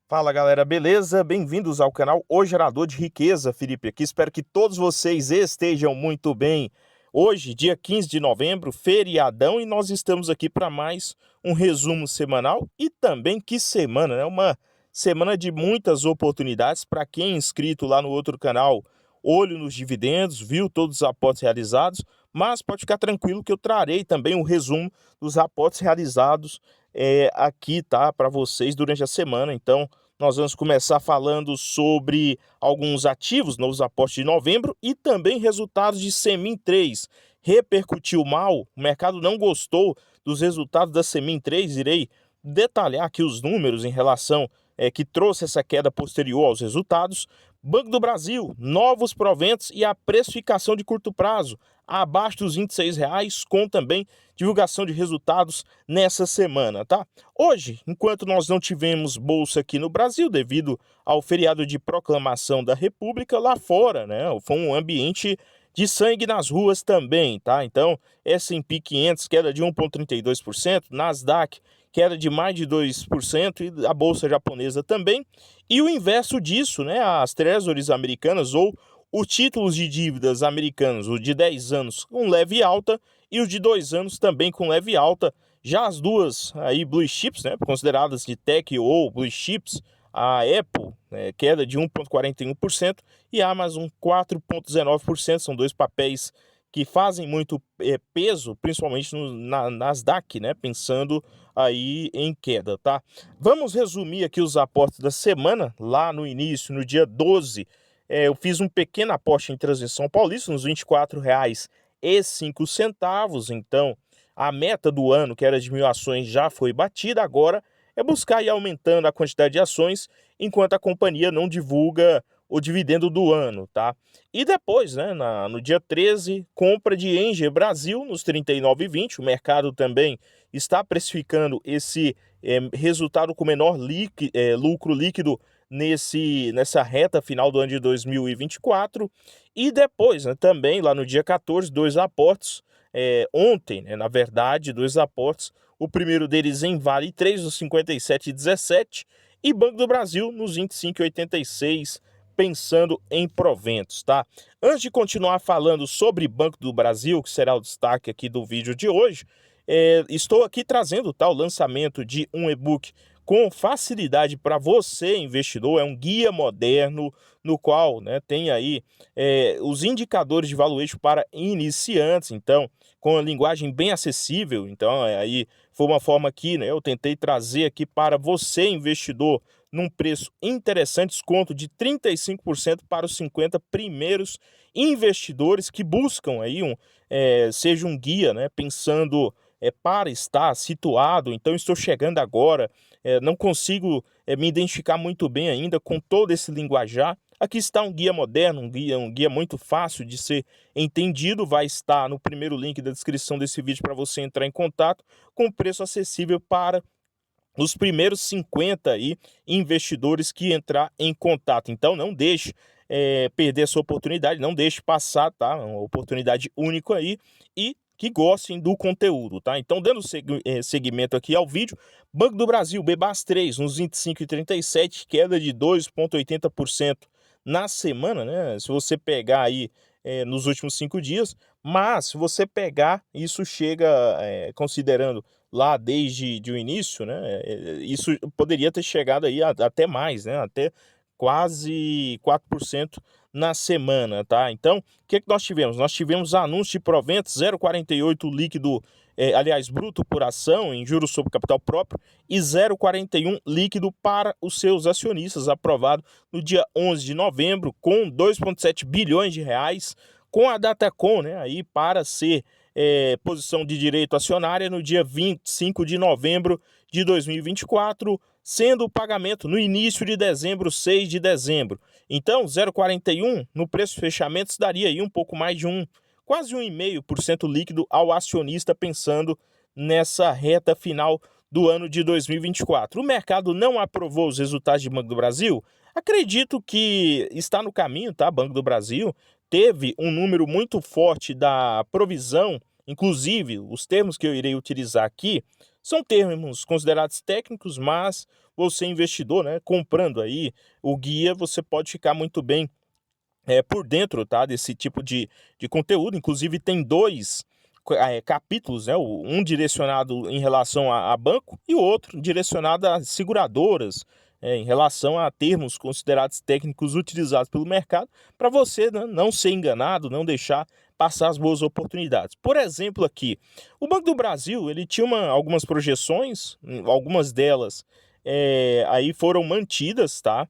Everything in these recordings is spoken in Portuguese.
Fala galera, beleza? Bem-vindos ao canal O Gerador de Riqueza, Felipe aqui. Espero que todos vocês estejam muito bem. Hoje, dia 15 de novembro, feriadão, e nós estamos aqui para mais um resumo semanal. E também que semana, né? Uma semana de muitas oportunidades para quem é inscrito lá no outro canal, olho nos dividendos, viu todos os aportes realizados, mas pode ficar tranquilo que eu trarei também um resumo dos aportes realizados aqui, tá, para vocês durante a semana. Então, nós vamos começar falando sobre alguns ativos, novos aportes de novembro e também resultados de Semin 3. Repercutiu mal, o mercado não gostou dos resultados da Semin 3. Irei detalhar aqui os números em relação que trouxe essa queda posterior aos resultados. Banco do Brasil, novos proventos e a precificação de curto prazo, abaixo dos R$ 26, com também divulgação de resultados nessa semana, tá? Hoje, enquanto nós não tivemos bolsa aqui no Brasil, devido ao feriado de proclamação da República, lá fora, né? Foi um ambiente de sangue nas ruas também, tá? Então, S&P 500 queda de 1,32%, Nasdaq queda de mais de 2% e a bolsa japonesa também. E o inverso disso, né? As treasuries americanas ou os títulos de dívidas americanos, o de 10 anos com leve alta e os de 2 anos também com leve alta. Já as duas aí blue chips, né, consideradas de tech ou blue chips, a Apple, queda de 1,41% e a Amazon 4,19%, são dois papéis que fazem muito peso, principalmente na Nasdaq, né, pensando aí em queda, tá? Vamos resumir aqui os aportes da semana. Lá no início, no dia 12, eu fiz um pequeno aporte em Transição Paulista, nos R$ 24,05. Então, a meta do ano, que era de 1.000 ações, já foi batida. Agora é buscar ir aumentando a quantidade de ações enquanto a companhia não divulga o dividendo do ano, tá? E depois, né, no dia 13, compra de Engie Brasil nos R$ 39,20. O mercado também está precificando esse resultado com menor lucro líquido nessa reta final do ano de 2024. E depois, né, também lá no dia 14, dois aportes. Ontem, né, na verdade, dois aportes. O primeiro deles em Vale 3, nos 57,17, e Banco do Brasil nos 25,86, pensando em proventos, tá? Antes de continuar falando sobre Banco do Brasil, que será o destaque aqui do vídeo de hoje, estou aqui trazendo, tá, o lançamento de um e-book com facilidade para você, investidor. É um guia moderno no qual, né, tem aí os indicadores de valuation para iniciantes, então, com a linguagem bem acessível. Então, aí foi uma forma que, né, eu tentei trazer aqui para você, investidor, num preço interessante, desconto de 35% para os 50 primeiros investidores que buscam aí seja um guia, né, pensando para estar situado. Então, estou chegando agora, não consigo me identificar muito bem ainda com todo esse linguajar. Aqui está um guia moderno, um guia muito fácil de ser entendido. Vai estar no primeiro link da descrição desse vídeo para você entrar em contato, com preço acessível para os primeiros 50 aí investidores que entrar em contato. Então não deixe perder essa oportunidade, não deixe passar, tá? Uma oportunidade única aí, e que gostem do conteúdo, tá? Então, dando seguimento aqui ao vídeo, Banco do Brasil, BBAS3, nos 25,37, queda de 2,80% na semana, né? Se você pegar aí nos últimos 5 dias, mas se você pegar, isso chega, considerando lá desde o início, né? Isso poderia ter chegado aí até mais, né? Até quase 4% na semana, tá? Então, o que nós tivemos? Nós tivemos anúncio de proventos 0,48 líquido, aliás, bruto por ação em juros sobre capital próprio, e 0,41 líquido para os seus acionistas, aprovado no dia 11 de novembro, com 2,7 bilhões de reais, com a Datacom, né, aí para ser posição de direito acionária no dia 25 de novembro de 2024, sendo o pagamento no início de dezembro, 6 de dezembro. Então, 0,41 no preço de fechamento daria aí um pouco mais de quase 1,5% líquido ao acionista, pensando nessa reta final do ano de 2024. O mercado não aprovou os resultados de Banco do Brasil? Acredito que está no caminho, tá? Banco do Brasil teve um número muito forte da provisão. Inclusive, os termos que eu irei utilizar aqui são termos considerados técnicos, mas você investidor, né, comprando aí o guia, você pode ficar muito bem por dentro, tá, desse tipo de conteúdo. Inclusive tem dois capítulos, né, um direcionado em relação a banco e o outro direcionado a seguradoras, em relação a termos considerados técnicos utilizados pelo mercado, para você, né, não ser enganado, não deixar passar as boas oportunidades. Por exemplo aqui, o Banco do Brasil, ele tinha algumas projeções, algumas delas aí foram mantidas, tá?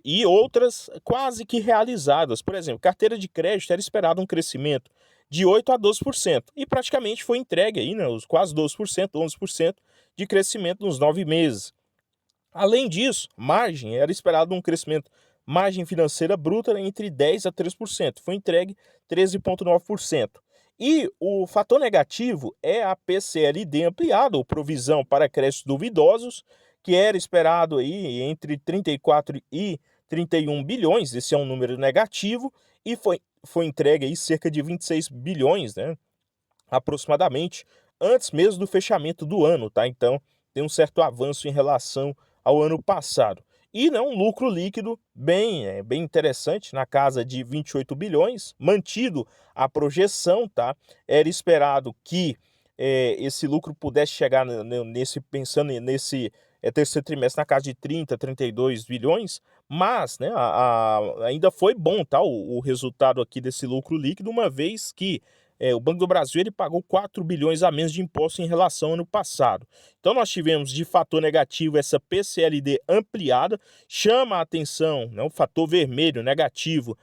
E outras quase que realizadas. Por exemplo, carteira de crédito era esperado um crescimento de 8 a 12%, e praticamente foi entregue aí, né, os quase 12%, 11% de crescimento nos 9 meses. Além disso, margem era esperado um crescimento, margem financeira bruta entre 10 a 3%, foi entregue 13,9%. E o fator negativo é a PCLD ampliada, ou provisão para créditos duvidosos, que era esperado aí entre 34 e 31 bilhões, esse é um número negativo, e foi entregue aí cerca de 26 bilhões, né, aproximadamente, antes mesmo do fechamento do ano, tá? Então, tem um certo avanço em relação ao ano passado. E né, um lucro líquido bem interessante, na casa de 28 bilhões, mantido a projeção, tá? Era esperado que esse lucro pudesse chegar pensando nesse terceiro trimestre na casa de 30, 32 bilhões, mas né, ainda foi bom, tá? O resultado aqui desse lucro líquido, uma vez que o Banco do Brasil ele pagou 4 bilhões a menos de imposto em relação ao ano passado. Então nós tivemos de fator negativo essa PCLD ampliada, chama a atenção, né, o fator vermelho negativo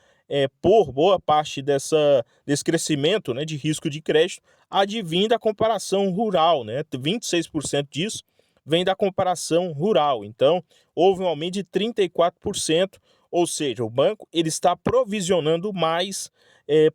por boa parte desse crescimento, né, de risco de crédito, advém da comparação rural, né, 26% disso vem da comparação rural. Então houve um aumento de 34%, ou seja, o banco ele está provisionando mais,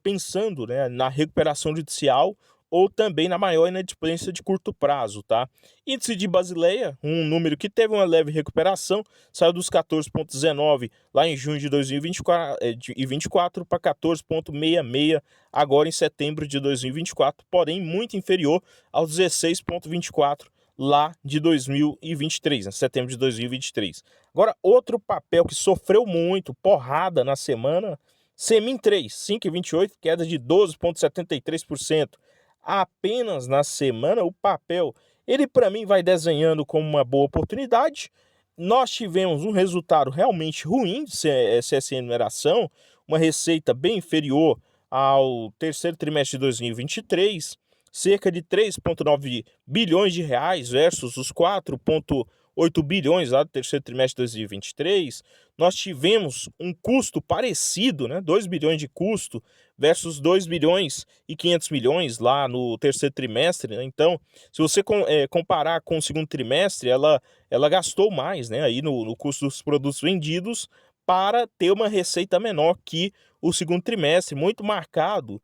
pensando, né, na recuperação judicial ou também na maior inadimplência de curto prazo, tá? Índice de Basileia, um número que teve uma leve recuperação, saiu dos 14,19 lá em junho de 2024 para 14,66 agora em setembro de 2024, porém muito inferior aos 16,24 lá de 2023, né, setembro de 2023. Agora, outro papel que sofreu muito, porrada na semana, Semin 3, 5,28, queda de 12,73%. Apenas na semana, o papel, ele para mim vai desenhando como uma boa oportunidade. Nós tivemos um resultado realmente ruim de CSN Mineração, uma receita bem inferior ao terceiro trimestre de 2023, cerca de 3,9 bilhões de reais versus os 4,8 bilhões lá do terceiro trimestre de 2023. Nós tivemos um custo parecido, né, 2 bilhões de custo versus 2 bilhões e 500 milhões lá no terceiro trimestre, né? Então, se você comparar com o segundo trimestre, ela gastou mais, né, aí no custo dos produtos vendidos para ter uma receita menor que o segundo trimestre, muito marcado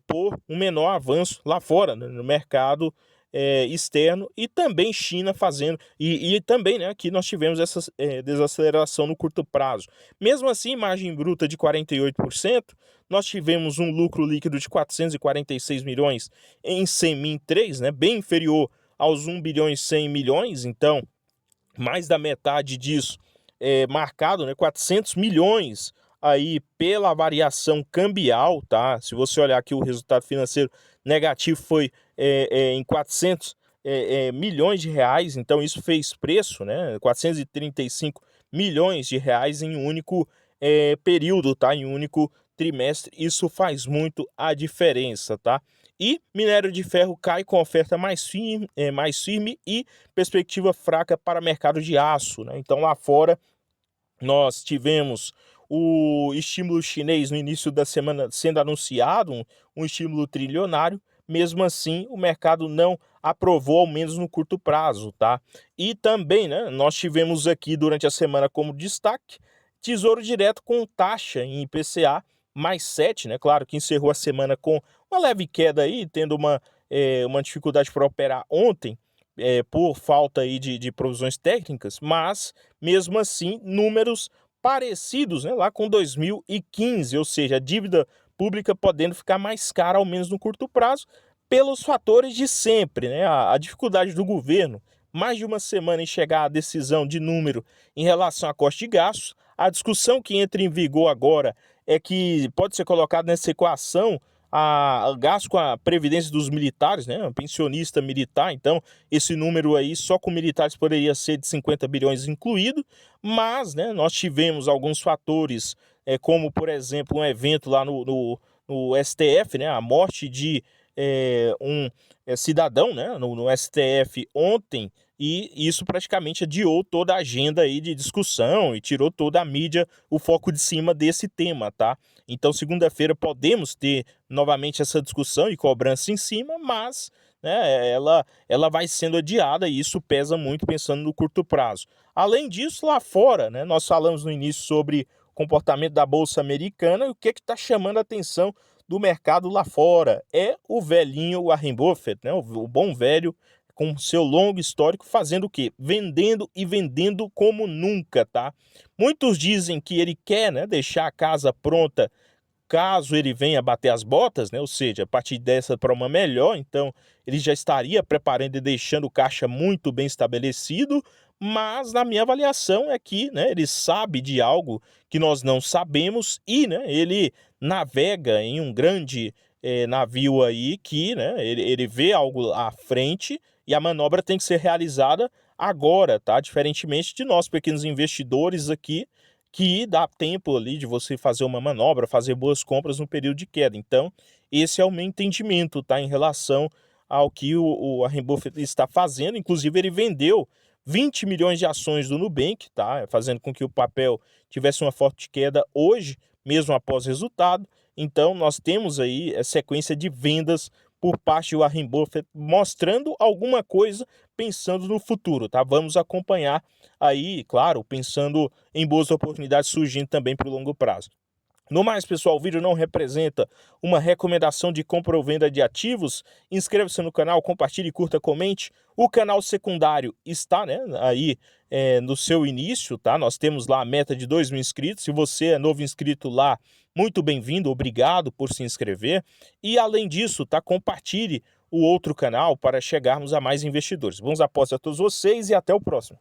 por um menor avanço lá fora, né, no mercado externo, e também China fazendo, e também, né, aqui nós tivemos essa desaceleração no curto prazo. Mesmo assim, margem bruta de 48%, nós tivemos um lucro líquido de 446 milhões em Semin 3, né, bem inferior aos 1 bilhão e 100 milhões, então mais da metade disso marcado, né, 400 milhões aí pela variação cambial, tá? Se você olhar aqui, o resultado financeiro negativo foi em 400 milhões de reais, então isso fez preço, né? 435 milhões de reais em um único período, tá? Em um único trimestre, isso faz muito a diferença, tá? E minério de ferro cai com oferta mais firme e perspectiva fraca para mercado de aço, né? Então lá fora nós tivemos o estímulo chinês no início da semana sendo anunciado, um estímulo trilionário. Mesmo assim, o mercado não aprovou, ao menos no curto prazo, tá? E também, né, nós tivemos aqui durante a semana como destaque, Tesouro Direto com taxa em IPCA mais 7, né? Claro que encerrou a semana com uma leve queda aí, tendo uma dificuldade para operar ontem, por falta aí de provisões técnicas, mas mesmo assim números parecidos, né, lá com 2015, ou seja, a dívida pública podendo ficar mais cara, ao menos no curto prazo, pelos fatores de sempre, né, a dificuldade do governo mais de uma semana em chegar à decisão de número em relação a corte de gastos. A discussão que entra em vigor agora é que pode ser colocado nessa equação a gasto com a previdência dos militares, né, um pensionista militar. Então esse número aí só com militares poderia ser de 50 bilhões incluído, mas, né, nós tivemos alguns fatores, como por exemplo um evento lá no STF, né, a morte de um cidadão, né, no STF ontem, e isso praticamente adiou toda a agenda aí de discussão e tirou toda a mídia o foco de cima desse tema, tá? Então segunda-feira podemos ter novamente essa discussão e cobrança em cima, mas, né, ela vai sendo adiada e isso pesa muito pensando no curto prazo. Além disso, lá fora, né, nós falamos no início sobre o comportamento da Bolsa Americana, e o que está chamando a atenção do mercado lá fora é o velhinho Warren Buffett, né, o bom velho, com seu longo histórico, fazendo o quê? Vendendo e vendendo como nunca, tá? Muitos dizem que ele quer, né, deixar a casa pronta caso ele venha bater as botas, né, ou seja, a partir dessa para uma melhor, então ele já estaria preparando e deixando o caixa muito bem estabelecido, mas na minha avaliação é que, né, ele sabe de algo que nós não sabemos e, né, ele navega em um grande navio aí que, né, ele vê algo à frente e a manobra tem que ser realizada agora, tá? Diferentemente de nós, pequenos investidores aqui, que dá tempo ali de você fazer uma manobra, fazer boas compras no período de queda. Então, esse é o meu entendimento, tá, em relação ao que o Warren Buffett está fazendo. Inclusive, ele vendeu 20 milhões de ações do Nubank, tá, fazendo com que o papel tivesse uma forte queda hoje, mesmo após resultado. Então, nós temos aí sequência de vendas por parte do Warren Buffett, mostrando alguma coisa pensando no futuro, tá? Vamos acompanhar aí, claro, pensando em boas oportunidades surgindo também para o longo prazo. No mais, pessoal, o vídeo não representa uma recomendação de compra ou venda de ativos. Inscreva-se no canal, compartilhe, curta, comente. O canal secundário está, né, aí no seu início, tá? Nós temos lá a meta de 2.000 inscritos. Se você é novo inscrito lá, muito bem-vindo, obrigado por se inscrever. E além disso, tá, compartilhe o outro canal para chegarmos a mais investidores. Bons apostas a todos vocês e até o próximo.